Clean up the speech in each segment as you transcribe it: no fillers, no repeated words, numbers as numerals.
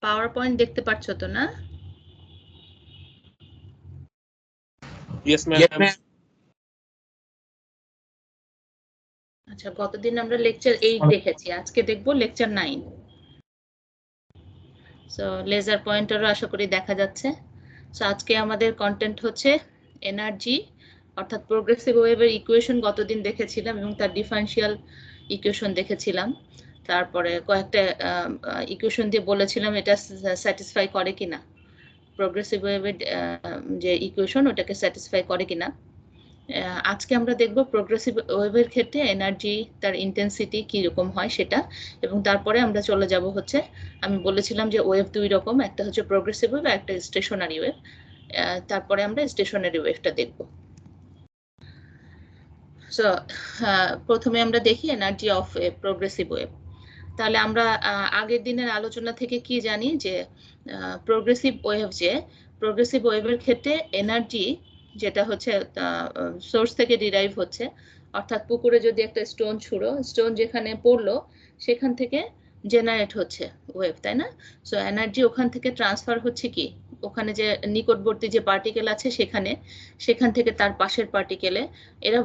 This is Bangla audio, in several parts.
পাওয়ার পয়েন্ট দেখতে পাচ্ছ তো না? Yes, ma'am. আচ্ছা, গতদিন আমরা লেকচার 8 দেখেছি, আজকে দেখব লেকচার 9। সো লেজার পয়েন্টারও আশা করি দেখা যাচ্ছে। সো আজকে আমাদের কন্টেন্ট হচ্ছে এনার্জি, অর্থাৎ প্রোগ্রেসিভ ওয়েভের ইকুয়েশন গতদিন দেখেছিলাম এবং তার ডিফারেনশিয়াল ইকুয়েশন দেখেছিলাম। তারপরে কয়েকটা ইকুয়েশন দিয়ে বলেছিলাম এটা স্যাটিসফাই করে কিনা, প্রোগ্রেসিভ ওয়েভের যে ইকুয়েশন ওটাকে স্যাটিসফাই করে কিনা। আজকে আমরা দেখব প্রোগ্রেসিভ ওয়েভের ক্ষেত্রে এনার্জি, তার ইন্টেন্সিটি কীরকম হয় সেটা, এবং তারপরে আমরা চলে যাব হচ্ছে, আমি বলেছিলাম যে ওয়েভ দুই রকম, একটা হচ্ছে প্রোগ্রেসিভ ওয়েভ, একটা স্টেশনারি ওয়েভ। তারপরে আমরা স্টেশনারি ওয়েভটা দেখব। সো প্রথমে আমরা দেখি energy of A progressive wave. তাহলে আমরা আগের দিনের আলোচনা থেকে কি জানি যে প্রোগ্রেসিভ ওয়েভের ক্ষেত্রে এনার্জি যেটা হচ্ছে সোর্স থেকে ডিরাইভ হচ্ছে, অর্থাৎ পুকুরে যদি একটা স্টোন যেখানে পড়লো সেখান থেকে জেনারেট হচ্ছে ওয়েভ, তাই না? সো এনার্জি ওখান থেকে ট্রান্সফার হচ্ছে কি, ওখানে যে নিকটবর্তী যে পার্টিকেল আছে সেখান থেকে তার পাশের পার্টিকেলে, এরা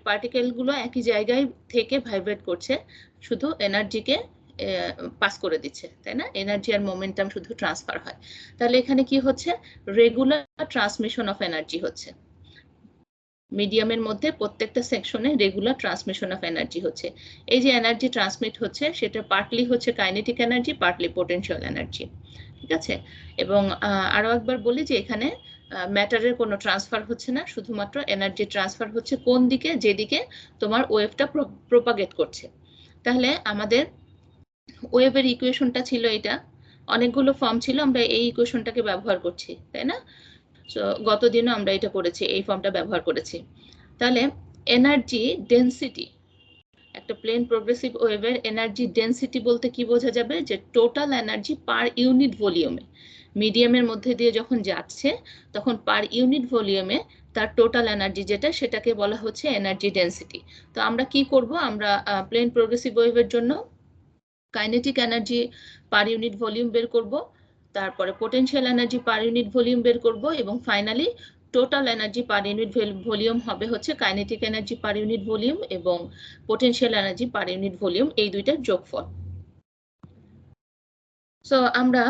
পার্টিকেলগুলো একই জায়গায় থেকে ভাইব্রেট করছে, শুধু এনার্জিকে পাস করে দিচ্ছে, তাই না? এনার্জি আর মোমেন্টাম শুধু ট্রান্সফার হয়। তাহলে এখানে কি হচ্ছে, রেগুলার ট্রান্সমিশন অফ এনার্জি হচ্ছে মিডিয়ামের মধ্যে, প্রত্যেকটা সেকশনে রেগুলার ট্রান্সমিশন অফ এনার্জি হচ্ছে। এই যে এনার্জি ট্রান্সমিট হচ্ছে সেটা পার্টলি হচ্ছে kinetic energy, partly potential energy, ঠিক আছে? এবং আরো একবার বলি যে এখানে ম্যাটারের কোনো ট্রান্সফার হচ্ছে না, শুধুমাত্র এনার্জি ট্রান্সফার হচ্ছে কোন দিকে, যেদিকে তোমার ওয়েভটা প্রোপাগেট করছে। তাহলে আমাদের ওয়েভের ইকুয়েশনটা ছিল এটা, অনেকগুলো ফর্ম ছিল, আমরা এই ইকুয়েশনটাকে ব্যবহার করছি, তাই না? সো গতদিনও আমরা এটা করেছি, এই ফর্মটা ব্যবহার করেছি। তাহলে এনার্জি ডেনসিটি, একটা প্লেন প্রোগ্রেসিভ ওয়েভের এনার্জি ডেনসিটি বলতে কি বোঝা যাবে, যে টোটাল এনার্জি পার ইউনিট ভলিউমে, মিডিয়ামের মধ্যে দিয়ে যখন যাচ্ছে তখন পার ইউনিট ভলিউমে তার টোটাল এনার্জি যেটা, সেটাকে বলা হচ্ছে এনার্জি ডেনসিটি। তো আমরা কি করব, আমরা প্লেন প্রোগ্রেসিভ ওয়েভের জন্য kinetic energy per unit volume বের করব, তারপরে potential energy per unit volume বের করব, এবং finally total energy per unit volume হবে হচ্ছে kinetic energy per unit volume এবং potential energy per unit volume, এই দুইটার যোগফল। সো আমরা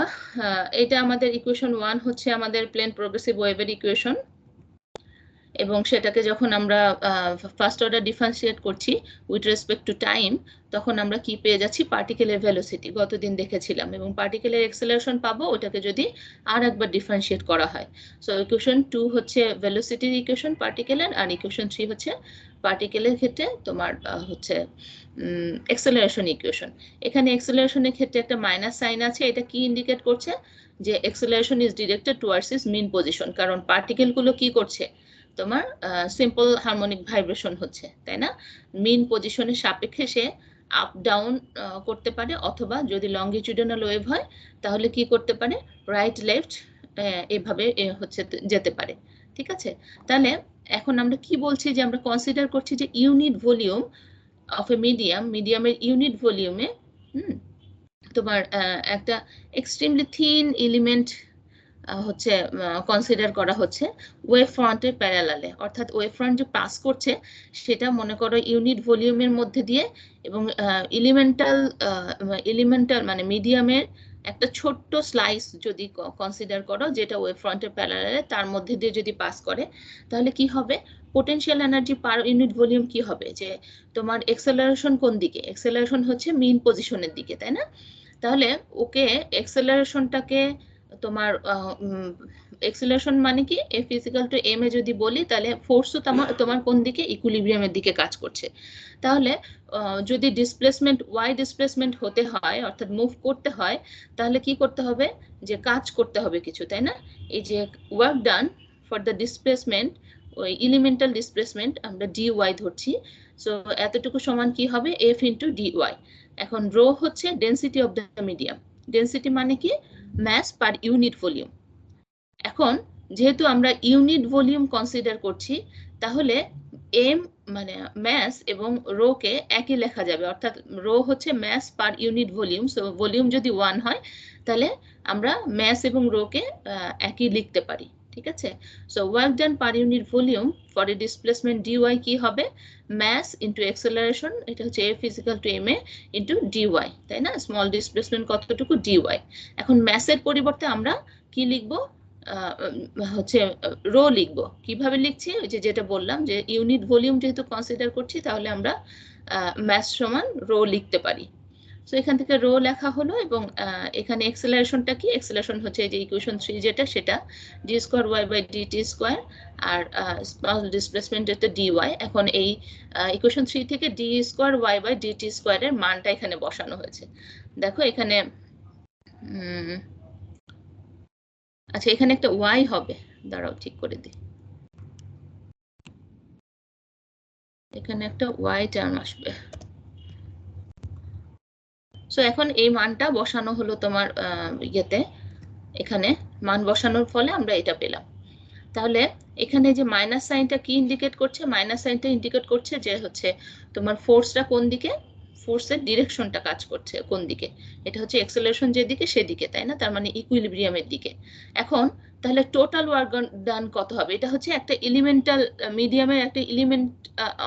এটা আমাদের ইকুয়েশন 1 হচ্ছে আমাদের প্লেন প্রোগ্রেসিভ ওয়েভের ইকুয়েশন, এবং সেটাকে যখন আমরা ফার্স্ট অর্ডার ডিফারেন্সিয়েট করছি উইথ রেসপেক্ট টু টাইম, তখন আমরা কি পেয়ে যাচ্ছি, পার্টিকেলের ভেলোসিটি গতদিন দেখেছিলাম, এবং পার্টিকেলের এক্সেলারেশন পাবো ওটাকে যদি আর একবার ডিফারেন্সিয়েট করা হয়। সো ইকুয়েশন 2 হচ্ছে ভেলোসিটির ইকুয়েশন পার্টিকেলের, আর ইকুয়েশন 3 হচ্ছে পার্টিকেলের ক্ষেত্রে তোমার হচ্ছে এক্সেলারেশন ইকুয়েশন। এখানে এক্সেলারেশনের ক্ষেত্রে একটা মাইনাস সাইন আছে, এটা কি ইন্ডিকেট করছে, যে acceleration is directed towards is mean position, কারণ পার্টিকেলগুলো কি করছে, তোমার সিম্পল হারমোনিক ভাইব্রেশন হচ্ছে, তাই না? মিন পজিশনের সাপেক্ষে সে আপ ডাউন করতে পারে, অথবা যদি লঙ্গিটিউডিনাল ওয়েভ হয় তাহলে কি করতে পারে, রাইট লেফট এভাবে হচ্ছে যেতে পারে, ঠিক আছে? তাহলে এখন আমরা কি বলছি, যে আমরা কনসিডার করছি যে ইউনিট ভলিউম অফ এ মিডিয়ামের ইউনিট ভলিউমে তোমার একটা এক্সট্রিমলি থিন এলিমেন্ট হচ্ছে কনসিডার করা হচ্ছে ওয়েভ ফ্রন্টের প্যারালালে, অর্থাৎ ওয়েভ ফ্রন্ট যে পাস করছে সেটা মনে করো ইউনিট ভলিউমের মধ্যে দিয়ে, এবং এলিমেন্টাল মানে মিডিয়ামের একটা ছোট্ট স্লাইস যদি কনসিডার করো, যেটা ওয়েভ ফ্রন্টের প্যারালালে, তার মধ্যে দিয়ে যদি পাস করে, তাহলে কি হবে, potential energy per unit volume কি হবে, যে তোমার এক্সেলারেশন কোন দিকে, এক্সেলারেশন হচ্ছে মিন পজিশনের দিকে, তাই না? তাহলে ওকে এক্সেলারেশনটাকে তোমার এক্সেলারেশন মানে কি, এফ ইজিক্যাল টু এম এ যদি বলি, তাহলে ফোর্সও তোমার কোন দিকে, ইকুইলিব্রিয়ামের দিকে কাজ করছে। তাহলে যদি ডিসপ্লেসমেন্ট ওয়াই ডিসপ্লেসমেন্ট হতে হয়, অর্থাৎ মুভ করতে হয়, তাহলে কি করতে হবে, যে কাজ করতে হবে কিছু, তাই না? এই যে work done for the displacement, ওই এলিমেন্টাল ডিসপ্লেসমেন্ট আমরা ডি ওয়াই ধরছি। সো এতটুকু সমান কি হবে, এফ ইন্টু ডি ওয়াই। এখন রো হচ্ছে density of the medium, density মানে কি, মাস পার ইউনিট ভলিউম। এখন যেহেতু আমরা ইউনিট ভলিউম কনসিডার করছি, তাহলে এম মানে ম্যাস এবং রো কে একই লেখা যাবে, অর্থাৎ রো হচ্ছে mass per unit volume. So volume যদি 1 হয় তাহলে আমরা ম্যাস এবং রো কে একই লিখতে পারি, ঠিক আছে। So work done per unit volume for a displacement dy কি হবে, ম্যাস ইন্টু এক্সেলারেশন, এটা হচ্ছে F is equal to m a into dy, তাই না। স্মল ডিসপ্লেসমেন্ট কতটুকু, ডিওয়াই। এখন ম্যাসের পরিবর্তে আমরা কি লিখবো, হচ্ছে রো লিখবো। কিভাবে লিখছি, ওই যে যেটা বললাম যে ইউনিট ভলিউম যেহেতু কনসিডার করছি তাহলে আমরা ম্যাস সমান রো লিখতে পারি। সো এখান থেকে রো লেখা হলো এবং এখানে এক্সেলারেশনটা কি, এক্সেলারেশন হচ্ছে এই যে ইকুয়েশন 3 যেটা, সেটা d square y by dt square, আর স্মল ডিসপ্লেসমেন্ট যেটা ডিওয়াই। এখন এই ইকুয়েশন 3 থেকে d square y by dt স্কোয়ারের মানটা এখানে বসানো হয়েছে। দেখো এখানে আচ্ছা এখানে একটা ওয়াই হবে, দাঁড়াও ঠিক করে দিই, এখানে একটা ওয়াই টার্ম আসবে। সো এখন এই মানটা বসানো হলো তোমার ইয়েতে, এখানে মান বসানোর ফলে আমরা এটা পেলাম। তাহলে এখানে যে মাইনাস সাইনটা কি ইন্ডিকেট করছে, মাইনাস সাইনটা ইন্ডিকেট করছে যে হচ্ছে তোমার ফোর্সটা কোন দিকে, ফোর্সের ডিরেকশনটা কাজ করছে কোন দিকে, এটা হচ্ছে এক্সেলারেশন যেদিকে সেদিকে, তাই না, তার মানে ইকুইলিব্রিয়ামের দিকে। এখন তাহলে টোটাল ওয়ার্ক ডান কত হবে, এটা হচ্ছে একটা এলিমেন্টাল মিডিয়ামের একটা এলিমেন্ট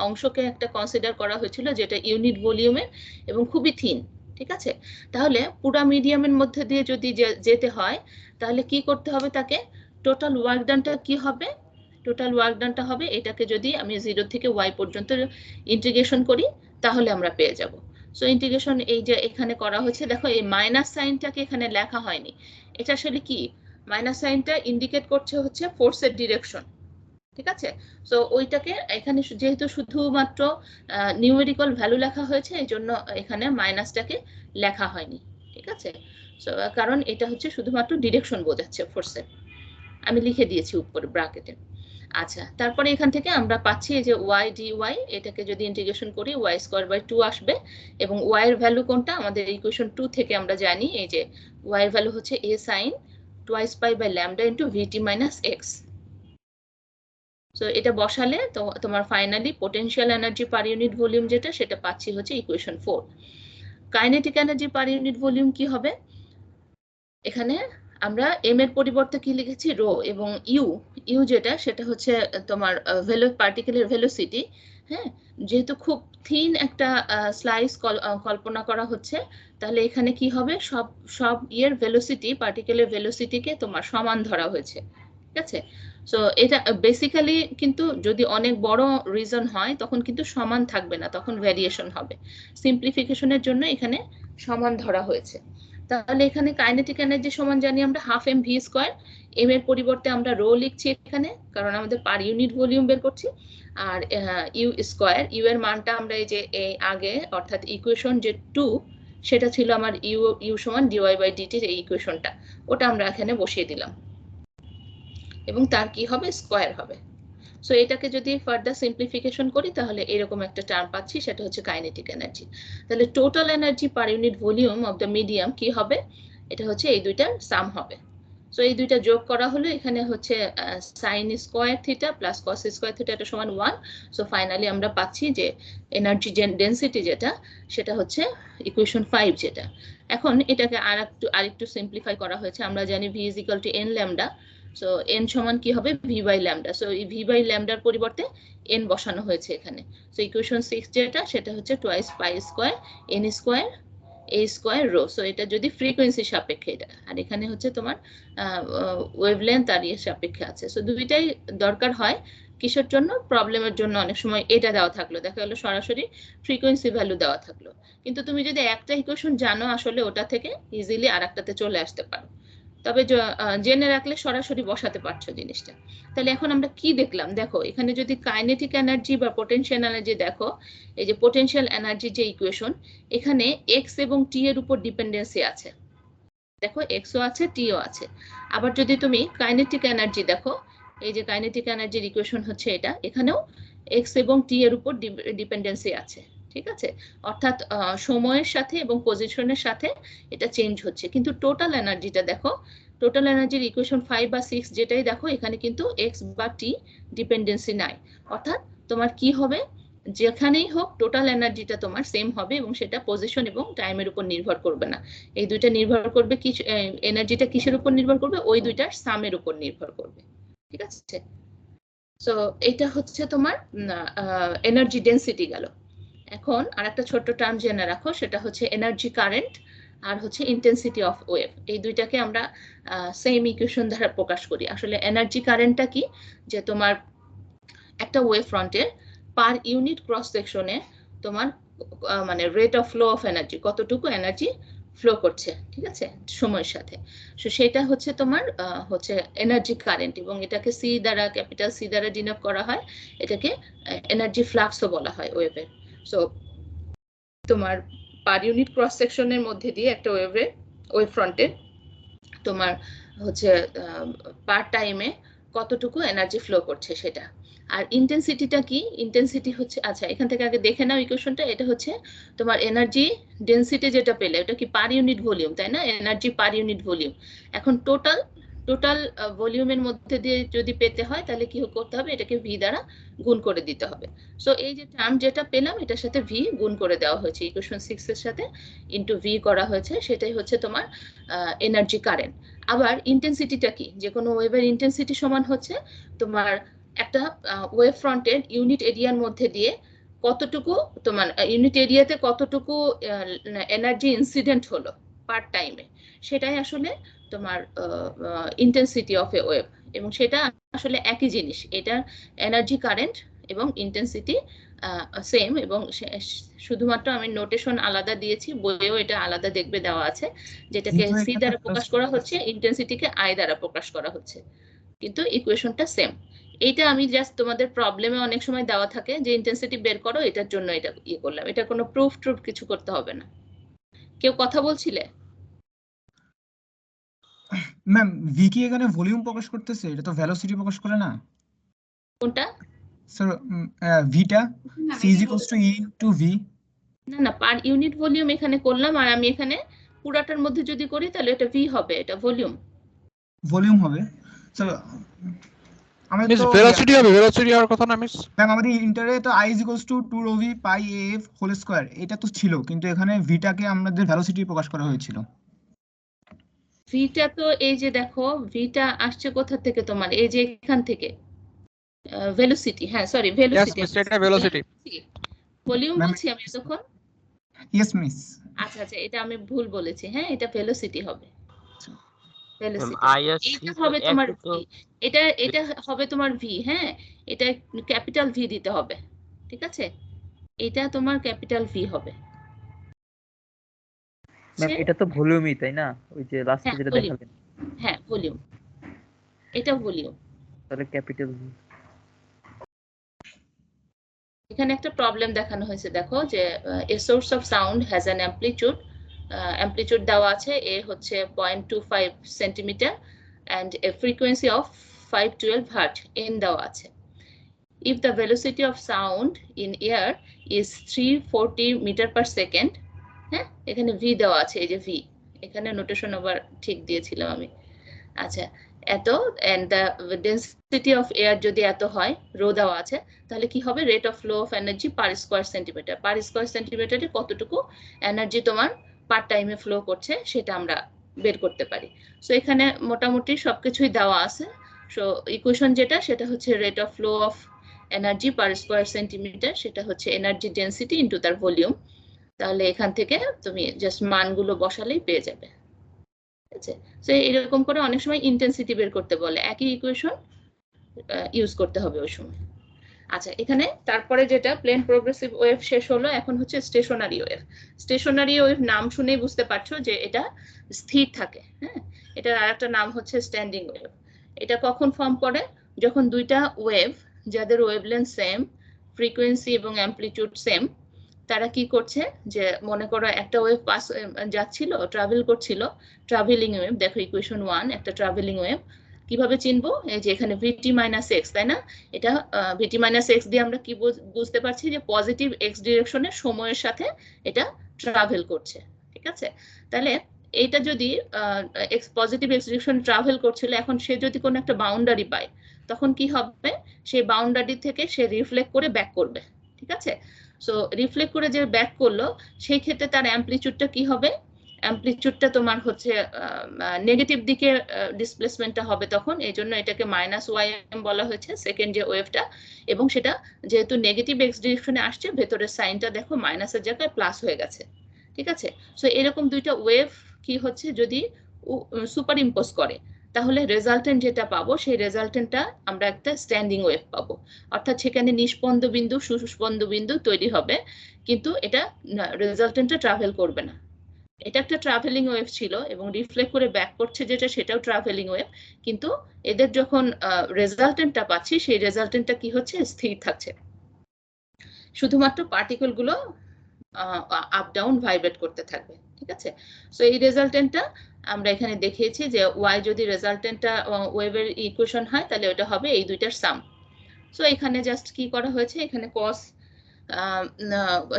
অংশকে একটা কনসিডার করা হয়েছিল যেটা ইউনিট ভলিউমের এবং খুবই থিন, ঠিক আছে। তাহলে পুরা মিডিয়ামের মধ্যে দিয়ে যদি যেতে হয় তাহলে কি করতে হবে, তাকে টোটাল ওয়ার্ক ডানটা কি হবে, টোটাল ওয়ার্ক ডানটা হবে এটাকে যদি আমি 0 থেকে y পর্যন্ত ইন্টিগ্রেশন করি তাহলে আমরা পেয়ে যাব। সো ইন্টিগ্রেশন এই যে এখানে করা হয়েছে, দেখো এই মাইনাস সাইনটাকে এখানে লেখা হয়নি, এটা আসলে কি, মাইনাস সাইনটা ইন্ডিকেট করছে হচ্ছে ফোর্সের ডিরেকশন, ঠিক আছে। সো ওইটাকে এখানে যেহেতু শুধুমাত্র নিউমেরিক্যাল ভ্যালু লেখা হয়েছে এই জন্য এখানে মাইনাসটাকে লেখা হয়নি, ঠিক আছে। সো কারণ এটা হচ্ছে শুধুমাত্র ডিরেকশন বোঝাচ্ছে ফোর্সের, আমি লিখে দিয়েছি উপরে ব্র্যাকেটে। আচ্ছা তারপরে এখান থেকে আমরা পাচ্ছি যে ওয়াই ডি ওয়াই, এটাকে যদি ইন্টিগ্রেশন করি ওয়াই স্কোয়ার বাই 2 আসবে এবং ওয়াই এর ভ্যালু কোনটা, আমাদের ইকুয়েশন 2 থেকে আমরা জানি এই যে ওয়াই এর ভ্যালু হচ্ছে a sin twice pi by lambda into vt minus x। So এটা বসালে তো তোমার finally potential energy per unit volume যেটা সেটা পাচ্ছি হচ্ছে equation 4। Kinetic energy per unit volume কি হবে, এখানে আমরা এম এর পরিবর্তে কি লিখেছি রো, এবং ইউ যেটা সেটা হচ্ছে তোমার পার্টিকেলের ভেলোসিটি। হ্যাঁ, যেহেতু খুব থিন একটা স্লাইস কল্পনা করা হচ্ছে তাহলে এখানে কি হবে, সব ইয়ের ভেলোসিটি, পার্টিকেলের ভেলোসিটিকে তোমার সমান ধরা হয়েছে, ঠিক আছে। সো এটা বেসিক্যালি কিন্তু যদি অনেক বড় রিজন হয় তখন কিন্তু সমান থাকবে না, তখন ভ্যারিয়েশন হবে। সিম্পলিফিকেশনের জন্য এখানে সমান ধরা হয়েছে। তাহলে এখানে কাইনেটিক এনার্জি সমান জানি আমরা half m v square, m এর পরিবর্তে আমরা রো লিখছি এখানে কারণ আমাদের পার ইউনিট ভলিউম বের করছি, আর ইউ স্কোয়ার, ইউ এর মানটা আমরা এই যে আগে অর্থাৎ ইকুয়েশন যে 2 সেটা ছিল আমার ইউ সমান ডিওয়াই বাই ডিটির এই ইকুয়েশনটা, ওটা আমরা এখানে বসিয়ে দিলাম এবং তার কি হবে, স্কোয়ার হবে। সো এটাকে যদি ফার্দার সিম্পলিফিকেশন করি তাহলে এরকম একটা টার্ম পাচ্ছি, সেটা হচ্ছে কাইনেটিক এনার্জি। তাহলে total energy per unit volume of the medium কি হবে, এটা হচ্ছে এই দুইটার সাম হবে। সো এই দুইটা যোগ করা হলো, এখানে হচ্ছে sine square theta plus cos square theta এটা সমান 1। সো ফাইনালি আমরা পাচ্ছি যে এনার্জি ডেন্সিটি যেটা সেটা হচ্ছে ইকুয়েশন 5 যেটা। এখন এটাকে আরেকটু সিম্পলিফাই করা হয়েছে, আমরা জানি V is equal to N lambda. So N সমান কি হবে, ভি বাই ল্যামডা। সো এই ভি বাই ল্যামডার পরিবর্তে এন বসানো হয়েছে এখানে। সো ইকুয়েশন 6 যেটা সেটা হচ্ছে twice pi square n square a square rho. So এটা যদি ফ্রিকোয়েন্সি সাপেক্ষে এটা, আর এখানে হচ্ছে তোমার ওয়েভলেন্থ আর ইয়ের সাপেক্ষে আছে। সো দুইটাই দরকার হয় কিসের জন্য, প্রবলেমের জন্য। অনেক সময় এটা দেওয়া থাকলো, দেখা গেলো সরাসরি ফ্রিকোয়েন্সি ভ্যালু দেওয়া থাকলো, কিন্তু তুমি যদি একটা ইকুয়েশন জানো আসলে ওটা থেকে ইজিলি আরেকটাতে চলে আসতে পারো, তবে জেনে রাখলে সরাসরি বসাতে পারছো জিনিসটা। তাহলে এখন আমরা কি দেখলাম, দেখো এখানে যদি কাইনেটিক এনার্জি বা পোটেনশিয়াল এনার্জি দেখো, এই যে পোটেনশিয়াল এনার্জি যে ইকুয়েশন, এখানে এক্স এবং টি এর উপর ডিপেন্ডেন্সি আছে, দেখো এক্সও আছে টিও আছে। আবার যদি তুমি কাইনেটিক এনার্জি দেখো, এই যে কাইনেটিক এনার্জির ইকুয়েশন হচ্ছে এটা, এখানেও এক্স এবং টি এর উপর ডিপেন্ডেন্সি আছে, ঠিক আছে। অর্থাৎ সময়ের সাথে এবং পজিশনের সাথে এটা চেঞ্জ হচ্ছে, কিন্তু টোটাল এনার্জিটা দেখো টোটাল এনার্জির ইকুয়েশন 5 বা 6 যেটাই দেখো এখানে কিন্তু এক্স বা টি ডিপেন্ডেন্সি নাই, অর্থাৎ তোমার কি হবে, যেখানেই হোক টোটাল এনার্জিটা তোমার সেম হবে এবং সেটা পজিশন এবং টাইমের উপর নির্ভর করবে না। এই দুইটা নির্ভর করবে কি, এনার্জিটা কিসের উপর নির্ভর করবে, ওই দুইটার সামের উপর নির্ভর করবে। ঠিক আছে, সো এটা হচ্ছে তোমার এনার্জি ডেন্সিটি গেল। এখন আরেকটা ছোট্ট টার্ম জেনে রাখো, সেটা হচ্ছে এনার্জি কারেন্ট আর হচ্ছে ইন্টেন্সিটি অফ ওয়েভ। এই দুইটাকে আমরা সেম ইকুয়েশন দ্বারা প্রকাশ করি। আসলে এনার্জি কারেন্টটা কি, যে তোমার একটা ওয়েভ ফ্রন্টের পার ইউনিট ক্রস সেকশনে তোমার মানে rate of flow of energy, কতটুকু এনার্জি ফ্লো করছে, ঠিক আছে, সময়ের সাথে। সো সেটা হচ্ছে তোমার হচ্ছে এনার্জি কারেন্ট, এবং এটাকে সি দ্বারা, ক্যাপিটাল সি দ্বারা ডিনোট করা হয়। এটাকে এনার্জি ফ্লাক্সও বলা হয় ওয়েভের। সো তোমার পার ইউনিট ক্রস সেকশনের মধ্যে দিয়ে একটা ওয়েভ ফ্রন্টের তোমার হচ্ছে পার টাইমে কতটুকু এনার্জি ফ্লো করছে সেটা। আর ইন্টেন্সিটিটা কি, ইন্টেন্সিটি হচ্ছে, আচ্ছা এখান থেকে আগে দেখে নাও ইকুয়েশনটা, এটা হচ্ছে তোমার এনার্জি ডেন্সিটি যেটা পেলে ওটা কি পার ইউনিট ভলিউম, তাই না, এনার্জি পার ইউনিট ভলিউম। এখন টোটাল ভলিউমের মধ্যে দিয়ে যদি পেতে হয় তাহলে কি করতে হবে, এটাকে ভি দ্বারা গুণ করে দিতে হবে। সো এই যে টার্ম যেটা পেলাম এটার সাথে ভি গুণ করে দেওয়া হয়েছে, ইকুয়েশন 6 এর সাথে ইনটু ভি করা হয়েছে, সেটাই হচ্ছে তোমার এনার্জি কারেন্ট। আবার ইন্টেন্সিটিটা কি, যে কোনো ওয়েভের ইন্টেন্সিটি সমান হচ্ছে তোমার একটা ওয়েভ ফ্রন্টের ইউনিট এরিয়ার মধ্যে দিয়ে কতটুকু তোমার ইউনিট এরিয়াতে কতটুকু এনার্জি ইনসিডেন্ট হলো পার টাইমে, সেটাই আসলে তোমার ইন্টেন্সিটি অফ এ ওয়েভ। এবং সেটা আসলে একই জিনিস, এটা এনার্জি কারেন্ট এবং ইন্টেন্সিটি সেম, এবং শুধুমাত্র আমি নোটেশন আলাদা দিয়েছি, বইয়েও এটা আলাদা দেখবে দেওয়া আছে, যেটাকে সি দ্বারা প্রকাশ করা হচ্ছে, ইন্টেন্সিটিকে আই দ্বারা প্রকাশ করা হচ্ছে, কিন্তু ইকুয়েশনটা সেম। এইটা আমি জাস্ট তোমাদের প্রবলেমে অনেক সময় দেওয়া থাকে যে ইন্টেন্সিটি বের করো, এটার জন্য এটা ইয়ে করলাম, এটা কোনো প্রুফ কিছু করতে হবে না। কেউ কথা বলছিলে? ম্যাম ভি কি এখানে ভলিউম প্রকাশ করতেছে, এটা তো ভেলোসিটি প্রকাশ করে না? কোনটা? স্যার ভিটা c is equals to e to v. না না, পার ইউনিট ভলিউম এখানে করলাম, আর আমি এখানে পুরাটার মধ্যে যদি করি তাহলে এটা ভি হবে, এটা ভলিউম হবে। স্যার আমাদের মিস তো ভেলোসিটি হবে, ভেলোসিটি হওয়ার কথা না মিস। ম্যাম আমাদের ইন্টারে তো i is equals to 2 rho v pi f whole square এটা তো ছিল, কিন্তু এখানে ভিটাকে আমাদের ভেলোসিটি প্রকাশ করা হয়েছিল। ভিটা তো এই যে দেখো, ভিটা আসছে কোথা থেকে, তোমার এই যে এখান থেকে ভেলোসিটি, হ্যাঁ সরি ভেলোসিটি, এটা ভেলোসিটি। ভলিউম বলছি আমি এতক্ষণ। Yes miss. আচ্ছা আচ্ছা, এটা আমি ভুল বলেছি, হ্যাঁ এটা ভেলোসিটি হবে, ভেলোসিটি এটা হবে তোমার ভি, এটা হবে তোমার ভি, হ্যাঁ এটা ক্যাপিটাল ভি দিতে হবে, ঠিক আছে, এটা তোমার ক্যাপিটাল ভি হবে। ম্যাম এটা তো ভলিউমই তাই না, ওই যে লাস্টে হ্যাঁ যেটা ভলিউম, দেখালেন? হ্যাঁ ভলিউম, এটা ভলিউম। তাহলে ক্যাপিটাল ভি। এখানে একটা প্রবলেম দেখানো হয়েছে, দেখো যে a source of sound has an amplitude দেওয়া আছে, এ হচ্ছে 0.25 centimetre and a frequency of 512 hertz n দেওয়া আছে। If the velocity of sound in air is 340 meter per second, হ্যাঁ এখানে v দেওয়া আছে, এই যে v, এখানে নোটেশন আবার ঠিক দিয়েছিলাম আমি। আচ্ছা এত, and the density of air যদি এত হয়, রো দেওয়া আছে, তাহলে কি হবে, rate of flow of energy per square centimetre, per square সেন্টিমিটারে কতটুকু এনার্জি তোমার পার টাইমে ফ্লো করছে সেটা আমরা বের করতে পারি। সো এখানে মোটামুটি সবকিছুই দেওয়া আছে। সো ইকুয়েশন যেটা, সেটা হচ্ছে rate of flow of energy per square centimetre, সেটা হচ্ছে এনার্জি ডেন্সিটি ইনটু তার ভলিউম। তাহলে এখান থেকে তুমি জাস্ট মানগুলো বসালেই পেয়ে যাবে, ঠিক আছে। সো এরকম করে অনেক সময় ইন্টেন্সিটি বের করতে বলে, একই ইকুয়েশন ইউজ করতে হবে ওই সময়। আচ্ছা এখানে তারপরে যেটা, প্লেন প্রোগ্রেসিভ ওয়েভ শেষ হলো, এখন হচ্ছে স্টেশনারি ওয়েভ। স্টেশনারি ওয়েভ নাম শুনেই বুঝতে পারছো যে এটা স্থির থাকে, হ্যাঁ এটার আরেকটা নাম হচ্ছে স্ট্যান্ডিং ওয়েভ। এটা কখন ফর্ম করে, যখন দুইটা ওয়েভ যাদের ওয়েভলেন্থ সেম, ফ্রিকোয়েন্সি এবং অ্যামপ্লিটিউড সেম, তারা কি করছে, যে মনে করো একটা ওয়েভ পাস যাচ্ছিল, ট্রাভেল করছিল, ট্রাভেলিং ওয়েভ, দেখো ইকুয়েশন 1 একটা ট্রাভেলিং ওয়েভ। কিভাবে চিনবো, এই যে এখানে ভিটি মাইনাস এক্স, তাই না, এটা ভিটি মাইনাস এক্স দিয়ে আমরা কি বুঝতে পারছি, যে পজিটিভ এক্স ডিরেকশনে সময়ের সাথে এটা ট্রাভেল করছে, ঠিক আছে। তাহলে এইটা যদি পজিটিভ এক্স ডিরেকশন ট্রাভেল করছিল, এখন সে যদি কোনো একটা বাউন্ডারি পায় তখন কি হবে, সেই বাউন্ডারি থেকে সে রিফ্লেক্ট করে ব্যাক করবে। ঠিক আছে, সো রিফ্লেক্ট করে যে ব্যাক করলো সেই ক্ষেত্রে তার অ্যাম্পলিটিউডটা কি হবে, অ্যাম্পলিটিউডটা তোমার হচ্ছে নেগেটিভ দিকে ডিসপ্লেসমেন্টটা হবে তখন, এই জন্য এটাকে -ym বলা হয়েছে সেকেন্ড যে ওয়েভটা, এবং সেটা যেহেতু নেগেটিভ এক্স ডিরেকশনে আসছে ভেতরের সাইনটা দেখো মাইনাসের জায়গায় প্লাস হয়ে গেছে। ঠিক আছে, সো এরকম দুইটা ওয়েভ কি হচ্ছে যদি সুপার ইম্পোজ করে তাহলে রেজাল্টেন্ট যেটা পাবো সেই রেজাল্টেন্টটা আমরা একটা স্ট্যান্ডিং ওয়েভ পাবো, অর্থাৎ সেখানে নিষ্পন্দ বিন্দু সুস্পন্দ বিন্দু তৈরি হবে, কিন্তু এটা রেজাল্টেন্টটা ট্রাভেল করবে না। এটা একটা ট্রাভেলিং ওয়েভ ছিল এবং রিফ্লেক্ট করে ব্যাক করছে যেটা, সেটাও ট্রাভেলিং ওয়েভ, কিন্তু এদের যখন রেজাল্টেন্টটা পাচ্ছি সেই রেজাল্টেন্টটা কি হচ্ছে, স্থির থাকছে, শুধুমাত্র পার্টিকেল গুলো আপ ডাউন ভাইব্রেট করতে থাকবে। ঠিক আছে, সো এই রেজাল্টেন্টটা আমরা এখানে দেখিয়েছি যে y যদি রেজাল্টেন্টটা ওয়েভের ইকুয়েশন হয় তাহলে ওটা হবে এই দুইটার সাম। সো এখানে জাস্ট কি করা হয়েছে, এখানে cos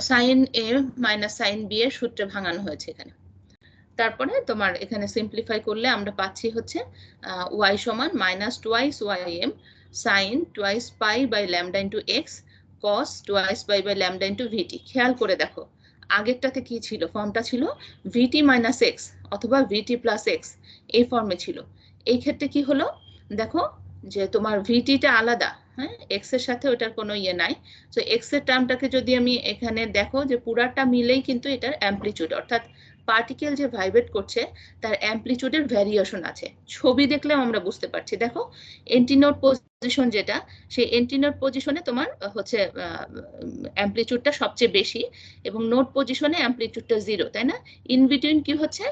sin a minus sin b এর সূত্রে ভাঙানো হয়েছে এখানে। তারপরে তোমার এখানে সিম্পলিফাই করলে আমরা পাচ্ছি হচ্ছে y সমান -2 ym sin 2 pi by lambda into x cos 2 pi by lambda into vt। খেয়াল করে দেখো আগেরটাতে কি ছিল, ফর্মটা ছিল vt মাইনাস x অথবা vt প্লাস x, এই ফর্মে ছিল। এই ক্ষেত্রে কি হলো দেখো যে তোমার vtটা আলাদা, হ্যাঁ x এর সাথে ওটার কোনো ইয়ে নাই। তো x এর টার্মটাকে যদি আমি এখানে দেখো যে পুরাটা মিলেই কিন্তু এটার অ্যাম্পলিটিউড, অর্থাৎ পার্টিকেল যে ভাইব্রেট করছে তার অ্যাম্পলিটিউডের ভ্যারিয়েশন আছে, ছবি দেখলেও আমরা বুঝতে পারছি। দেখো এন্টিনোড পজিশন যেটা, সেই এন্টিনোড পজিশনে তোমার হচ্ছে অ্যাম্পলিটিউডটা সবচেয়ে বেশি এবং নোড পজিশনে অ্যাম্পলিটিউডটা 0, তাই না? ইন বিটুইন কি হচ্ছে,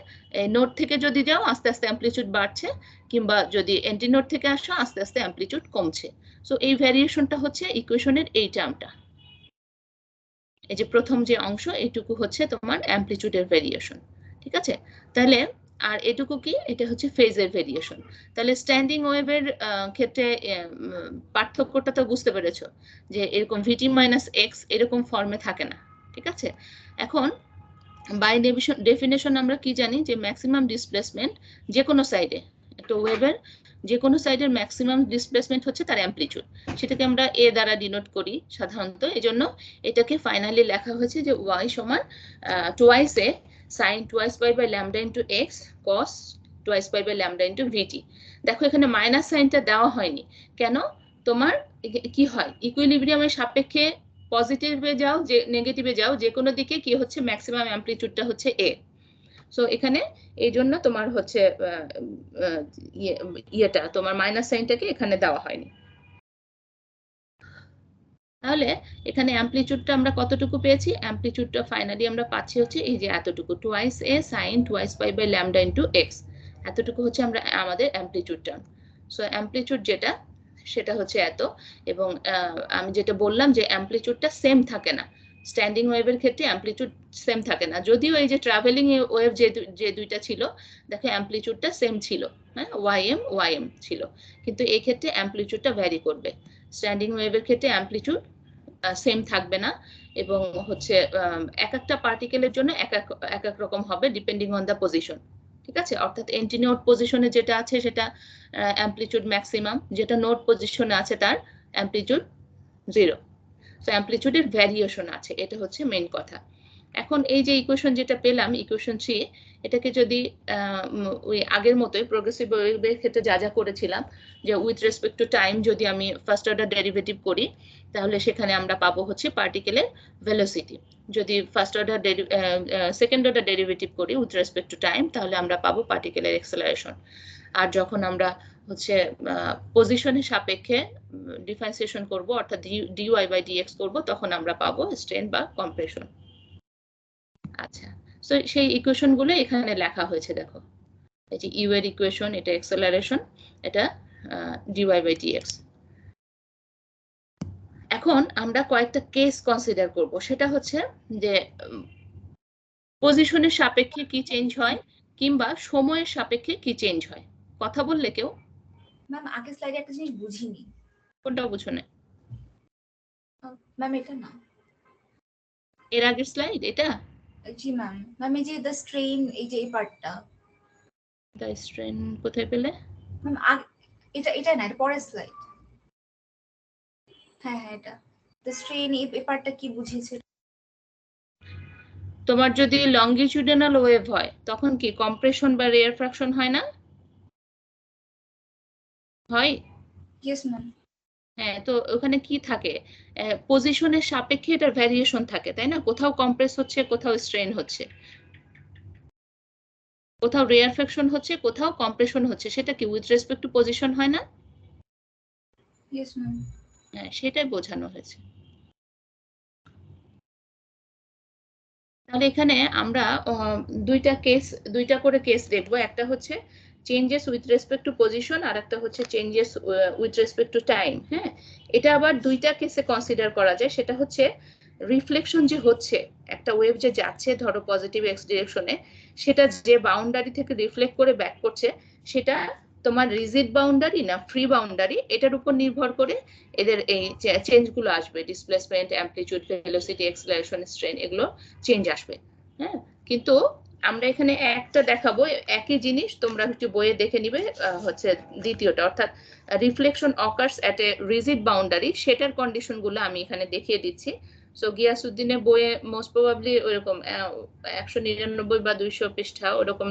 নোড থেকে যদি যাও আস্তে আস্তে অ্যাম্পলিটিউড বাড়ছে, কিংবা যদি এন্টিনোড থেকে আসো আস্তে আস্তে অ্যাম্পলিটিউড কমছে। সো এই ভ্যারিয়েশনটা হচ্ছে ইকুয়েশনের এই টার্মটা, এই যে প্রথম যে অংশ এইটুকু হচ্ছে তোমার অ্যাম্পলিটিউডের ভেরিয়েশন। ঠিক আছে, তাহলে আর এটুকু কি, এটা হচ্ছে ফেজের ভেরিয়েশন। তাহলে স্ট্যান্ডিং ওয়েভের ক্ষেত্রে পার্থক্যটা তো বুঝতে পেরেছো যে এরকম vt মাইনাস এক্স এরকম ফর্মে থাকে না। ঠিক আছে, এখন বাই ডেফিনেশন আমরা কি জানি যে ম্যাক্সিমাম ডিসপ্লেসমেন্ট যে কোনো সাইডে, একটা ওয়েভের যে কোনো সাইডের ম্যাক্সিমাম ডিসপ্লেসমেন্ট হচ্ছে তার অ্যাম্পলিটিউড, সেটাকে আমরা a দ্বারা ডিনোট করি সাধারণত। এজন্য এটাকে ফাইনালি লেখা হয়েছে যে y সমান 2a sin 2 pi by lambda into x cos 2 pi by lambda into vt। দেখো এখানে মাইনাস সাইনটা দেওয়া হয়নি কেন, তোমার কি হয় ইকুইলিব্রিয়ামের সাপেক্ষে পজিটিভে যাও যে নেগেটিভে যাও যে কোনো দিকে কি হচ্ছে ম্যাক্সিমাম অ্যাম্পলিটিউডটা হচ্ছে a। সো এখানে এই জন্য তোমার হচ্ছে ইয়েটা তোমার মাইনাস সাইনটাকে এখানে দেওয়া হয়নি। তাহলে এখানে অ্যাম্পলিটিউডটা আমরা কতটুকু পেয়েছি, অ্যাম্পলিটিউডটা ফাইনালি আমরা পাচ্ছি হচ্ছে এই যে এতটুকু 2a sin 2 pi by lambda into x, এতটুকু হচ্ছে আমরা আমাদের অ্যাম্পলিটিউড টার্ম। সো অ্যাম্পলিটিউড যেটা সেটা হচ্ছে এত, এবং আমি যেটা বললাম যে অ্যাম্পলিটিউডটা সেম থাকে না, স্ট্যান্ডিং ওয়েভের ক্ষেত্রে অ্যাম্পলিটিউড সেম থাকে না, যদিও এই যে ট্রাভেলিং ওয়েভ যে দুইটা ছিল দেখো অ্যাম্পলিটিউডটা সেম ছিল, হ্যাঁ ym ছিল, কিন্তু এই ক্ষেত্রে অ্যাম্পলিটিউডটা ভ্যারি করবে। স্ট্যান্ডিং ওয়েভের ক্ষেত্রে অ্যাম্পলিটিউড সেম থাকবে না, এবং হচ্ছে এক একটা পার্টিকেলের জন্য এক এক রকম হবে ডিপেন্ডিং অন দ্য পজিশন। ঠিক আছে, অর্থাৎ এন্টিনোড পজিশনে যেটা আছে সেটা অ্যাম্পলিটিউড ম্যাক্সিমাম, যেটা নোড পজিশনে আছে তার অ্যাম্পলিটিউড 0। সো অ্যাম্পলিটিউডের ভ্যারিয়েশন আছে, এটা হচ্ছে মেইন কথা। এখন এই যে ইকুয়েশন যেটা পেলাম ইকুয়েশন 3, এটাকে যদি ওই আগের মতোই প্রোগ্রেসিভ ওয়েভের ক্ষেত্রে যা যা করেছিলাম যে উইথ রেসপেক্ট টু টাইম যদি আমি ফার্স্ট অর্ডার ডেরিভেটিভ করি তাহলে সেখানে আমরা পাবো হচ্ছে পার্টিকেলের ভেলোসিটি। যদি first order second order derivative করি উইথ রেসপেক্ট টু টাইম তাহলে আমরা পাবো পার্টিকেলের এক্সেলারেশন। আর যখন আমরা হচ্ছে পজিশনের সাপেক্ষে ডিফারেন্সিয়েশন করব অর্থাৎ dy বাই dx করব তখন আমরা পাবো স্ট্রেন বা কম্প্রেশন। আচ্ছা, সো সেই ইকুয়েশন গুলো এখানে লেখা হয়েছে দেখো, এই যে ইউ এর ইকুয়েশন, এটা অ্যাক্সেলারেশন, এটা dy বাই dx। এখন আমরা কয়েকটা কেস কনসিডার করব, সেটা হচ্ছে যে পজিশনের সাপেক্ষে কি চেঞ্জ হয় কিংবা সময়ের সাপেক্ষে কি চেঞ্জ হয়। কথা বললে কেউ? ম্যাম আগের স্লাইডে একটা জিনিস বুঝিনি। কোনটা বুঝো না? ম্যাম এটা না, এর আগের স্লাইড এটা? জি ম্যাম। ম্যাম এই যে দ্য স্ট্রেন, এই যে এই পার্টটা দ্য স্ট্রেন কোথায় পেলে? ম্যাম এটা না, এটা পরের স্লাইড। হ্যাঁ হ্যাঁ, এটা দ্য স্ট্রেন, এই পেপারটা কি বুঝিয়েছে? তোমার যদি লঙ্গিটিউডিনাল ওয়েভ হয় তখন কি কম্প্রেশন বা রেয়ারফ্যাকশন হয় না? হয়। Yes ma'am. হ্যাঁ, তো ওখানে কি থাকে, পজিশনের সাপেক্ষে এটার ভ্যারিয়েশন থাকে, তাই না? কোথাও কম্প্রেস হচ্ছে, কোথাও স্ট্রেন হচ্ছে, কোথাও রেয়ারফ্যাকশন হচ্ছে, কোথাও কম্প্রেশন হচ্ছে। সেটা কি উইথ রেসপেক্ট টু পজিশন হয় না? Yes ma'am. হ্যাঁ, সেটাই বোঝানো হয়েছে। তাহলে এখানে আমরা দুইটা করে কেস দেখবো। একটা হচ্ছে changes with respect to position, আর একটা হচ্ছে changes with respect to time. হ্যাঁ, এটা আবার দুইটা কেসে কনসিডার করা যায়। সেটা হচ্ছে রিফ্লেকশন যে হচ্ছে, একটা ওয়েভ যে যাচ্ছে ধরো পজিটিভ এক্স ডিরেকশনে, সেটা যে বাউন্ডারি থেকে রিফ্লেক্ট করে ব্যাক করছে, সেটা তোমার রিজিড বাউন্ডারি না ফ্রি বাউন্ডারি, এটার উপর নির্ভর করে এদের এই চেঞ্জ গুলো আসবে। Displacement, amplitude, velocity, acceleration, strain, এগুলো চেঞ্জ আসবে। হ্যাঁ, কিন্তু আমরা এখানে একটা দেখাবো একই জিনিস, তোমরা একটু বইয়ে দেখে নিবে হচ্ছে দ্বিতীয়টা, অর্থাৎ রিফ্লেকশন অকার্স এট এ রিজিড বাউন্ডারি, সেটার কন্ডিশন গুলো আমি এখানে দেখিয়ে দিচ্ছি। সো গিয়াসউদ্দিনের বইয়ে মোস্ট প্রবাবলি ওইরকম 199 বা 200 পৃষ্ঠা ওরকম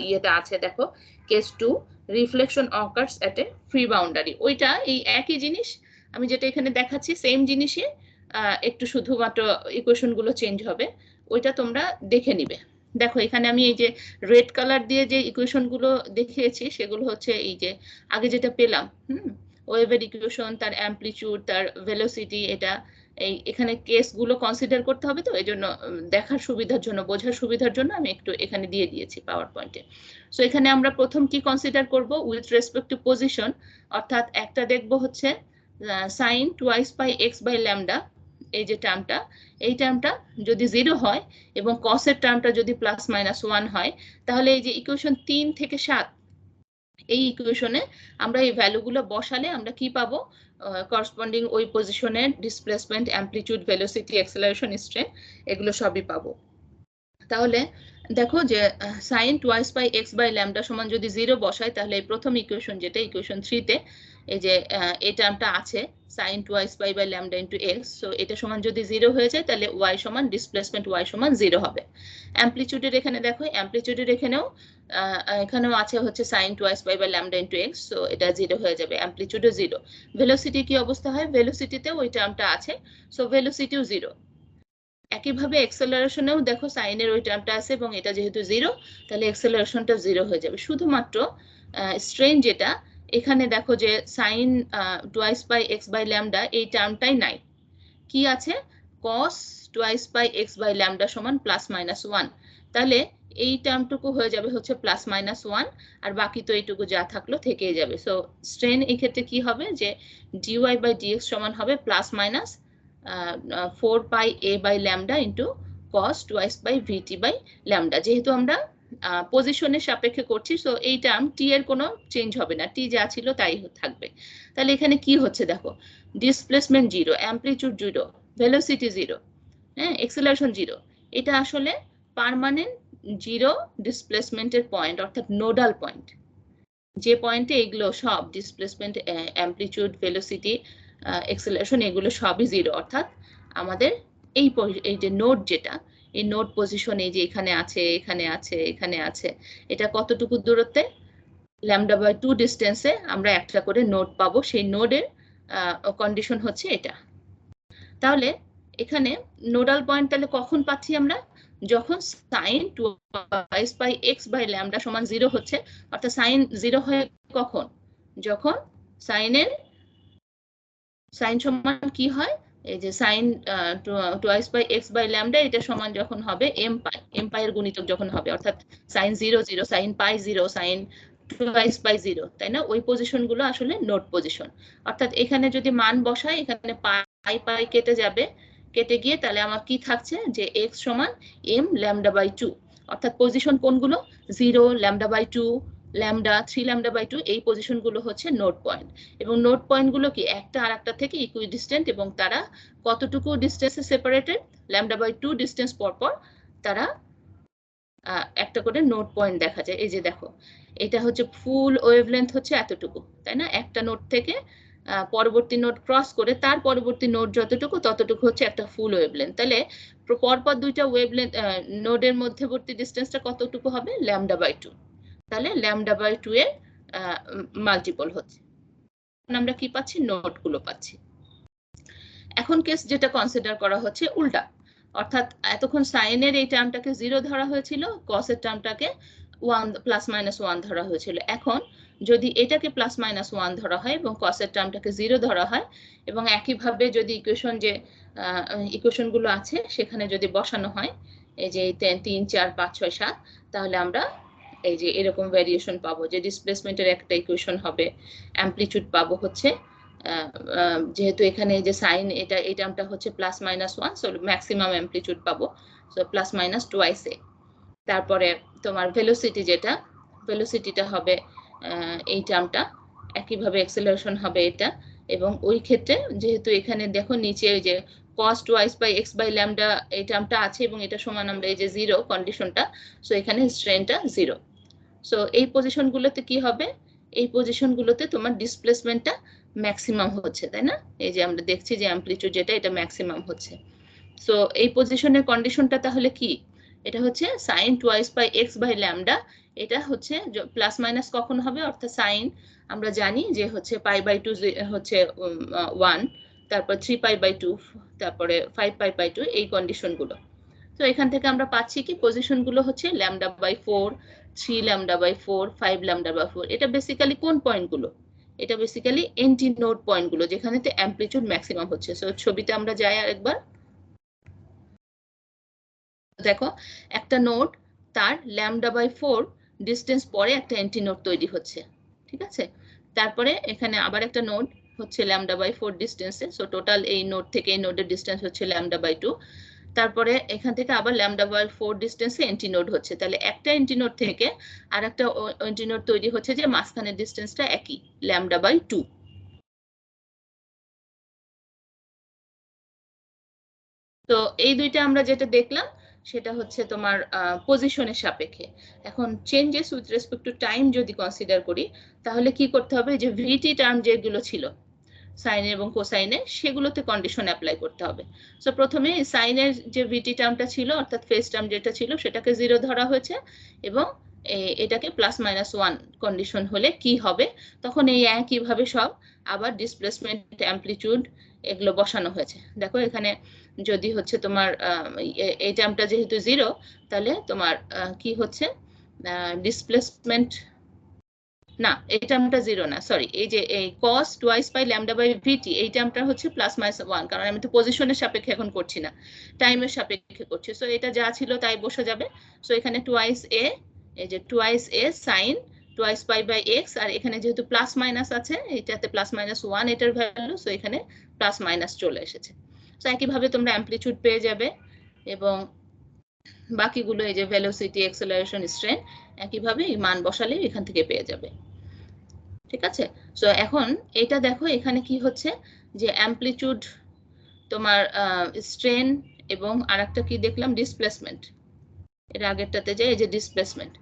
ইয়েতে আছে, দেখো কেস 2 রিফ্লেকশন অকার্স এট এ ফ্রি বাউন্ডারি। ওইটা এই একই জিনিস, আমি যেটা এখানে দেখাচ্ছি সেম জিনিসই, একটু শুধুমাত্র ইকুয়েশন গুলো চেঞ্জ হবে। ওইটা তোমরা দেখে নিবে। দেখো এখানে আমি এই যে রেড কালার দিয়ে যে ইকুয়েশন গুলো দেখিয়েছি, সেগুলো হচ্ছে এই যে আগে যেটা পেলাম, ওয়েভের ইকুয়েশন, তার অ্যামপ্লিটিউড, তার ভেলোসিটি, এটা এই এখানে কেস গুলো কনসিডার করতে হবে। তো এই জন্য দেখার সুবিধার জন্য, বোঝার সুবিধার জন্য আমি একটু এখানে দিয়ে দিয়েছি পাওয়ার পয়েন্টে। সো এখানে আমরা প্রথম কি কনসিডার করব, উইথ রেসপেক্ট টু পজিশন, অর্থাৎ একটা দেখবো হচ্ছে sine twice by x by lambda, এই যে টার্মটা, এই টার্মটা যদি 0 হয় এবং কসের টার্মটা যদি প্লাস মাইনাস 1 হয়, তাহলে এই যে ইকুয়েশন 3 থেকে 7, এই ইকুয়েশনে আমরা এই ভ্যালুগুলো বসালে আমরা কি পাবো, করসপন্ডিং ওই পজিশনের displacement, amplitude, velocity, acceleration, strain, এগুলো সবই পাবো। তাহলে দেখো যে sine twice by x by lambda সমান যদি 0 বসাই, তাহলে এই প্রথম ইকুয়েশন যেটা ইকুয়েশন 3 তে এই যে এই টার্মটা আছে sine twice by by lambda into x, so এটা সমান যদি 0 হয়ে যায় তাহলে y সমান ডিসপ্লেসমেন্ট y সমান 0 হবে। অ্যামপ্লিটিউডের এখানে দেখো, অ্যামপ্লিটিউডের এখানেও আছে হচ্ছে sine twice by by lambda into x, so এটা 0 হয়ে যাবে, অ্যামপ্লিটিউডও 0। ভেলোসিটি কি অবস্থা হয়, ভেলোসিটিতে ওই টার্মটা আছে, সো ভেলোসিটিও 0। একইভাবে এক্সেলারেশনেও দেখো সাইনের ওই টার্মটা আছে এবং এটা যেহেতু 0, তাহলে এক্সেলারেশনটা 0 হয়ে যাবে। শুধুমাত্র স্ট্রেন যেটা, এখানে দেখো যে sine twice by x by lambda এই টার্মটাই নাই, কি আছে cos twice by x by lambda সমান প্লাস মাইনাস 1, তাহলে এই টার্মটুকু হয়ে যাবে হচ্ছে প্লাস মাইনাস 1, আর বাকি তো এইটুকু যা থাকলো থেকেই যাবে। সো স্ট্রেন এই ক্ষেত্রে কি হবে যে ডিওয়াই বাই ডিএক্স সমান হবে plus minus 4 pi a by lambda into cos twice by vt by lambda. যেহেতু আমরা পজিশনের সাপেক্ষে করছি, সো এই টার্ম টি এর কোনো চেঞ্জ হবে না, টি যা ছিল তাই থাকবে। তাহলে এখানে কি হচ্ছে দেখো, ডিসপ্লেসমেন্ট 0, অ্যামপ্লিটিউড 0, ভেলোসিটি 0, হ্যাঁ, এক্সেলারেশন 0। এটা আসলে পার্মানেন্ট 0 ডিসপ্লেসমেন্টের পয়েন্ট, অর্থাৎ নোডাল পয়েন্ট, যে পয়েন্টে এগুলো সব ডিসপ্লেসমেন্ট, অ্যামপ্লিটিউড, ভেলোসিটি, এক্সেলারেশন, এগুলো সবই 0, অর্থাৎ আমাদের এই যে নোড যেটা, এই নোড পজিশন এই যে এখানে আছে, এখানে আছে, এখানে আছে, এটা কতটুকু দূরত্বে, ল্যামডা বাই 2 ডিস্টেন্সে আমরা একটা করে নোড পাবো, সেই নোডের কন্ডিশন হচ্ছে এটা। তাহলে এখানে নোডাল পয়েন্ট তাহলে কখন পাচ্ছি আমরা, যখন sine twice by x by lambda সমান 0 হচ্ছে, অর্থাৎ সাইন 0 হয় কখন, যখন সাইন সমান কি হয়, এই যে sine twice by x by lambda এটা সমান যখন হবে এম পাই এর গুণিতক যখন হবে, অর্থাৎ sine 0 0, sine pi 0, sine twice by 0, তাই না? ওই পজিশন গুলো আসলে নোড পজিশন। অর্থাৎ এখানে যদি মান বসাই, এখানে পাই পাই কেটে যাবে, কেটে গিয়ে তাহলে আমার কি থাকছে যে এক্স সমান এম ল্যামডা বাই 2, অর্থাৎ পজিশন কোনগুলো, 0, lambda by 2, lambda, 3 lambda by 2, এই পজিশন গুলো হচ্ছে নোড পয়েন্ট। এবং নোড পয়েন্ট গুলো কি একটা আর একটা থেকে ইকুইডিস্টেন্ট, এবং তারা কতটুকু ডিস্টেন্সে সেপারেটেড, ল্যামডা বাই 2 ডিস্টেন্স পর পর তারা একটা করে নোড পয়েন্ট দেখা যায়। এই যে দেখো, এটা হচ্ছে ফুল ওয়েভলেন্থ হচ্ছে এতটুকু, তাই না? একটা নোড থেকে পরবর্তী নোড ক্রস করে তার পরবর্তী নোড যতটুকু ততটুকু হচ্ছে একটা ফুল ওয়েভলেন্থ। তাহলে পরপর দুইটা ওয়েভলেন্থ নোডের মধ্যবর্তী ডিস্টেন্সটা কতটুকু হবে? λ/2। তাহলে λ/2 এর মাল্টিপল হচ্ছে। আমরা কি পাচ্ছি? নোডগুলো পাচ্ছি। এখন কেস যেটা কনসিডার করা হচ্ছে উল্টা, অর্থাৎ এতক্ষণ সাইনের এই টার্মটাকে 0 ধরা হয়েছিল, কসের টার্মটাকে 1 +-1 ধরা হয়েছিল। এখন যদি এটাকে +-1 ধরা হয় এবং কসের টার্মটাকে 0 ধরা হয়, এবং একইভাবে যদি ইকুয়েশনগুলো আছে সেখানে যদি বসানো হয়, এই যে 3, 4, 5, 6, 7, তাহলে আমরা এই যে এরকম ভ্যারিয়েশন পাবো, যে ডিসপ্লেসমেন্টের একটা ইকুয়েশন হবে, অ্যামপ্লিটিউড পাবো হচ্ছে যেহেতু এখানে যে সাইন এই টার্মটা হচ্ছে +-1, সো ম্যাক্সিমাম অ্যামপ্লিটিউড পাবো, সো +-2 a। তারপরে তোমার ভেলোসিটি ভেলোসিটিটা হবে এই টার্মটা, একইভাবে অ্যাক্সেলারেশন হবে এটা। এবং ওই ক্ষেত্রে যেহেতু এখানে দেখো নিচে ওই যে cos 2x/λ এই টার্মটা আছে এবং এটা সমান আমরা এই যে 0 কন্ডিশনটা, সো এখানে স্ট্রেনটা 0। সো এই পজিশনগুলোতে কি হবে? এই পজিশনগুলোতে তোমার ডিসপ্লেসমেন্টটা ম্যাক্সিমাম হচ্ছে, তাই না? এই যে আমরা দেখছি যে অ্যামপ্লিটিউড যেটা, এটা ম্যাক্সিমাম হচ্ছে। সো এই পজিশনের কন্ডিশনটা তাহলে কি? এটা হচ্ছে sin 2x/λ, এটা হচ্ছে প্লাস মাইনাস কখন হবে? অর্থাৎ সাইন আমরা জানি যে হচ্ছে π/2 হচ্ছে 1, তারপর 3π/2, তারপরে 5π/2, এই কন্ডিশনগুলো। তো এখান থেকে আমরা পাচ্ছি কি পজিশনগুলো হচ্ছে λ/4, 3λ/4, 5λ/4। এটা বেসিক্যালি কোন পয়েন্টগুলো? এটা বেসিক্যালি এন্টি নোড পয়েন্টগুলো, যেখানেতে অ্যামপ্লিটিউড ম্যাক্সিমাম হচ্ছে। সো ছবিতে আমরা যাই আরেকবার। দেখো, একটা নোড তার λ/4 ডিস্টেন্স পরে একটা এন্টি নোড তৈরি হচ্ছে, ঠিক আছে? তারপরে এখানে আবার একটা নোড হচ্ছে λ/4 ডিস্টেন্সে, সো টোটাল এই নোড থেকে এই নোডের ডিস্টেন্স হচ্ছে λ/2। তারপরে এখান থেকে আবার λ/4 ডিস্টেন্সে এন্টি নোড হচ্ছে, তাহলে একটা এন্টি নোড থেকে আর একটা এন্টি নোড তৈরি হচ্ছে যে মাঝখানের ডিস্টেন্সটা একই, λ/2। তো এই দুইটা আমরা যেটা দেখলাম সেটা হচ্ছে তোমার পজিশনের সাপেক্ষে। এখন changes with respect to time যদি কনসিডার করি, তাহলে কি করতে হবে? যে ভিটি টার্ম যেগুলো ছিল সাইন এবং কোসাইনে, সেগুলোতে কন্ডিশন অ্যাপ্লাই করতে হবে। সো প্রথমে সাইনের যে ভিটি টার্মটা ছিল, অর্থাৎ ফেজ টার্ম যেটা ছিল, সেটাকে 0 ধরা হয়েছে এবং এটাকে +-1 কন্ডিশন হলে কি হবে? তখন এই একইভাবে সব আবার ডিসপ্লেসমেন্ট, অ্যামপ্লিটিউড এগুলো বসানো হয়েছে। দেখো এখানে যদি হচ্ছে তোমার এই টার্মটা যেহেতু 0, তাহলে তোমার কি হচ্ছে? ডিসপ্লেসমেন্ট না, এই টার্মটা 0 না, সরি, এই যে এই cos 2π/λ/vt এই টার্মটা হচ্ছে +-1, কারণ আমি তো পজিশনের সাপেক্ষে এখন করছি না, টাইমের সাপেক্ষে করছি। সো এটা যা ছিল তাই বসে যাবে। সো এখানে 2a, এই যে 2a sin 2π/x, আর এখানে যেহেতু প্লাস মাইনাস আছে, এটাতে +-1 এটার ভ্যালু, সো এখানে প্লাস মাইনাস চলে এসেছে। সো একইভাবে তোমরা অ্যামপ্লিটিউড পেয়ে যাবে এবং বাকিগুলো এই যে ভেলোসিটি, অ্যাক্সেলারেশন, স্ট্রেন একইভাবে এই মান বসালে এখান থেকে পেয়ে যাবে, ঠিক আছে? সো এখন এটা দেখো এখানে কি হচ্ছে যে অ্যামপ্লিটিউড, তোমার স্ট্রেন এবং আরেকটা কি দেখলাম? ডিসপ্লেসমেন্ট। এর আগেরটাতে যে এই যে ডিসপ্লেসমেন্ট,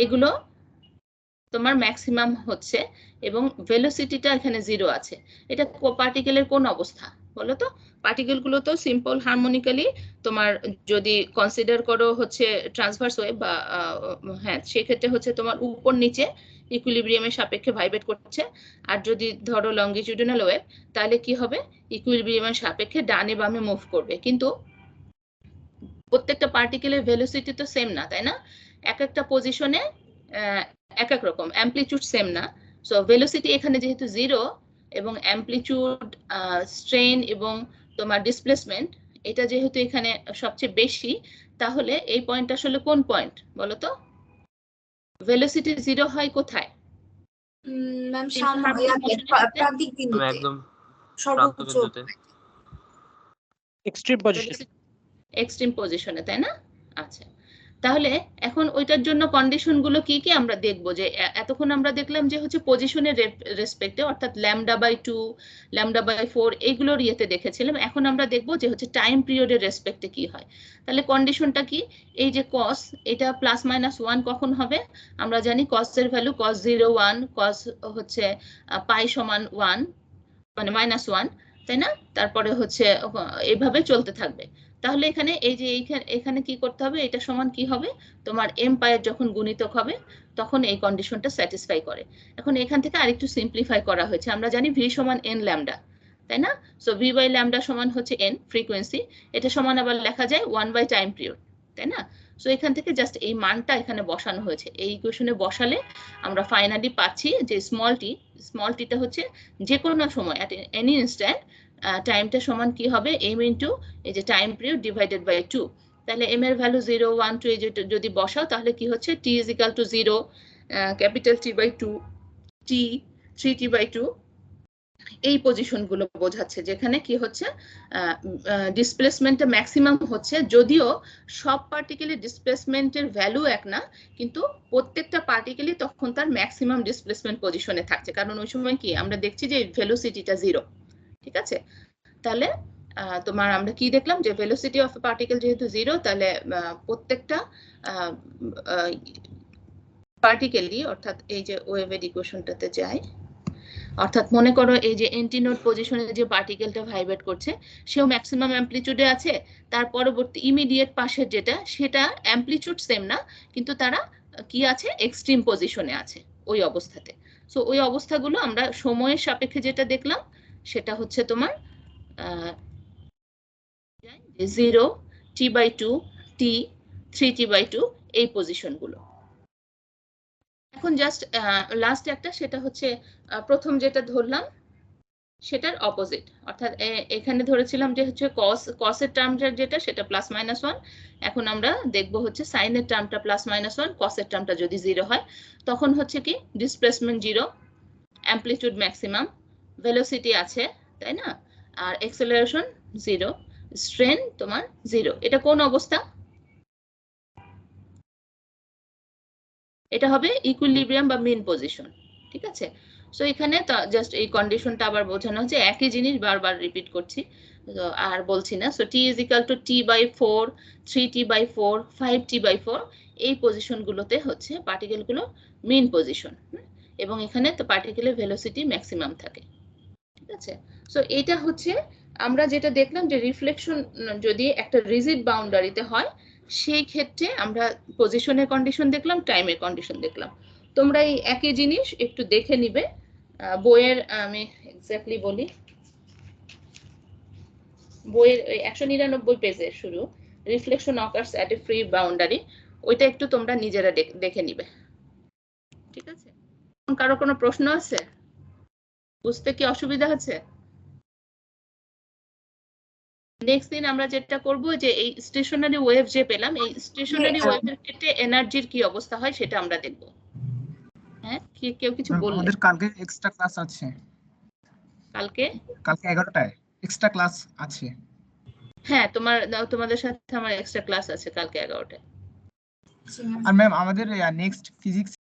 এগুলো তোমার ম্যাক্সিমাম হচ্ছে এবং ভেলোসিটিটা এখানে 0 আছে। এটা পার্টিকেলের কোন অবস্থা বলো তো? পার্টিকেলগুলো তো সিম্পল হারমোনিক্যালি তোমার যদি কনসিডার করো হচ্ছে ট্রান্সভার্স ওয়েভ বা হ্যাঁ, সেক্ষেত্রে হচ্ছে তোমার উপর নিচে ইকুইলিব্রিয়ামের সাপেক্ষে ভাইব্রেট করছে। আর যদি ধরো লংগিটিউডিনাল ওয়েভ, তাহলে কি হবে? ইকুইলিব্রিয়ামের সাপেক্ষে ডানে বামে মুভ করবে। কিন্তু প্রত্যেকটা পার্টিকেলের ভেলোসিটি তো সেম না, তাই না? এক একটা পজিশনে এক এক রকম, অ্যামপ্লিটিউড সেম না। সো ভেলোসিটি এখানে যেহেতু 0 এবং অ্যামপ্লিটিউড, স্ট্রেন এবং তোমার ডিসপ্লেসমেন্ট এটা যেহেতু এখানে সবচেয়ে বেশি, তাহলে এই পয়েন্ট আসলে কোন পয়েন্ট বলো তো? ভেলোসিটি 0 হয় কোথায়? ম্যাম Simple harmonic motion এর ক্ষেত্রে প্রান্তিক বিন্দুতে, একদম সর্বোচ্চ এক্সট্রিম পজিশন, এক্সট্রিম পজিশনে, তাই না? আচ্ছা, তাহলে এখন ওইটার জন্য কন্ডিশন গুলো কি কি আমরা দেখবো, যে এতক্ষণ আমরা দেখলাম যে হচ্ছে পজিশনের রেসপেক্টে, অর্থাৎ λ/2, λ/4 এইগুলোর ইয়েতে দেখেছিলাম। এখন আমরা দেখবো যে হচ্ছে টাইম পিরিয়ডের রেসপেক্টে কি হয়। তাহলে কন্ডিশনটা কি, এই যে cos এটা +-1 কখন হবে, আমরা জানি cos এর ভ্যালু cos 0 1, cos হচ্ছে পাই সমান 1 মানে -1, তাই না? তারপরে হচ্ছে এইভাবে চলতে থাকবে। তাহলে এখানে এই যে এখানে কি করতে হবে, এটা সমান কি হবে, তোমার m পায়ের যখন গুণিতক হবে তখন এই কন্ডিশনটা স্যাটিসফাই করে। এখন এখান থেকে আরেকটু সিম্পলিফাই করা হয়েছে, আমরা জানি v সমান n ল্যামডা, তাই না? সো v/λ সমান হচ্ছে n ফ্রিকোয়েন্সি, এটা সমান আবার লেখা যায় 1 টাইম পিরিয়ড, তাই না? সো এখান থেকে জাস্ট এই মানটা এখানে বসানো হয়েছে, এই ইকুয়েশনে বসালে আমরা ফাইনালি পাচ্ছি যে স্মল টিটা হচ্ছে যে কোনো সময় অ্যাট এনি ইনস্ট্যান্ট টাইমটা সমান কি হবে, m ইনটু এই যে টাইম পিরিয়ড ডিভাইডেড বাই 2। তাহলে m এর ভ্যালু 0 1 2 এই যে যদি বসাও তাহলে কি হচ্ছে t = 0, capital T/2, t 3t/2, এই পজিশনগুলো বোঝাচ্ছে যেখানে কি হচ্ছে ডিসপ্লেসমেন্টটা ম্যাক্সিমাম হচ্ছে, যদিও সব পার্টিকেলের ডিসপ্লেসমেন্টের ভ্যালু এক না, কিন্তু প্রত্যেকটা পার্টিকেলই তখন তার ম্যাক্সিমাম ডিসপ্লেসমেন্ট পজিশনে থাকছে, কারণ ওই সময় কি আমরা দেখছি যে ভেলোসিটিটা 0, ঠিক আছে? তাহলে তোমার আমরা কি দেখলাম যে ভেলোসিটি অফ পার্টিকেল যেহেতু 0, তাহলে প্রত্যেকটা পার্টিকেলই, অর্থাৎ এই যে ওয়েভের ইকুয়েশনটাতে যায়, অর্থাৎ মনে করো এই যে এন্টিনোড পজিশনে যে পার্টিকেলটা ভাইব্রেট করছে সেও ম্যাক্সিমাম অ্যামপ্লিটিউডে আছে, তার পরবর্তী ইমিডিয়েট পাশের যেটা সেটা অ্যামপ্লিটিউড সেম না, কিন্তু তারা কি আছে, এক্সট্রিম পজিশনে আছে ওই অবস্থাতে। সো ওই অবস্থাগুলো আমরা সময়ের সাপেক্ষে যেটা দেখলাম সেটা হচ্ছে তোমার 0, t/2, t 3t/2 এই পজিশনগুলো। এখন জাস্ট লাস্ট একটা, সেটা হচ্ছে প্রথম যেটা ধরলাম সেটার অপোজিট, অর্থাৎ এখানে ধরেছিলাম যে হচ্ছে cos এর টার্মটা যেটা সেটা +-1, এখন আমরা দেখব হচ্ছে sin এর টার্মটা +-1, cos এর টার্মটা যদি 0 হয় তখন হচ্ছে কি ডিসপ্লেসমেন্ট 0, অ্যামপ্লিটিউড ম্যাক্সিমাম, ভেলোসিটি আছে, তাই না? আর অ্যাক্সেলারেশন 0, স্ট্রেন তোমার 0। এটা কোন অবস্থা? এটা হবে ইকুইলিব্রিয়াম বা মিন পজিশন, ঠিক আছে? সো এখানে জাস্ট এই কন্ডিশনটা আবার বোঝানো হচ্ছে, একই জিনিস বারবার রিপিট করছি আর বলছি না। So t = t/4, 3t/4, 5t/4 এই পজিশনগুলোতে হচ্ছে পার্টিকেলগুলো মিন পজিশন, এবং এখানে তো পার্টিকেলের ভেলোসিটি ম্যাক্সিমাম থাকে, ঠিক আছে? সো এটা হচ্ছে আমরা যেটা দেখলাম যে রিফ্লেকশন যদি একটা রিজিড বাউন্ডারিতে হয় সেই ক্ষেত্রে আমরা পজিশনের কন্ডিশন দেখলাম, টাইমের কন্ডিশন দেখলাম। তোমরা এই একই জিনিস একটু দেখে নিবে বইয়ের, আমি এক্স্যাক্টলি বলি, বইয়ের 199 পেজে শুরু, reflection occurs at a free boundary, ওইটা একটু তোমরা নিজেরা দেখে নিবে, ঠিক আছে? কারো কোনো প্রশ্ন আছে? বুঝতে কি অসুবিধা হচ্ছে? নেক্সট দিন আমরা যেটা করব যে এই স্টেশনারি ওয়েভ যে পেলাম, এই স্টেশনারি ওয়েভের ক্ষেত্রে এনার্জির কি অবস্থা হয় সেটা আমরা দেখব। হ্যাঁ, কি কেউ কিছু বললে? আমাদের কালকে এক্সট্রা ক্লাস আছে, কালকে 11টায় এক্সট্রা ক্লাস আছে। হ্যাঁ, তোমাদের সাথে আমার এক্সট্রা ক্লাস আছে কালকে 11টায়। আর ম্যাম আমাদের নেক্সট ফিজিক্স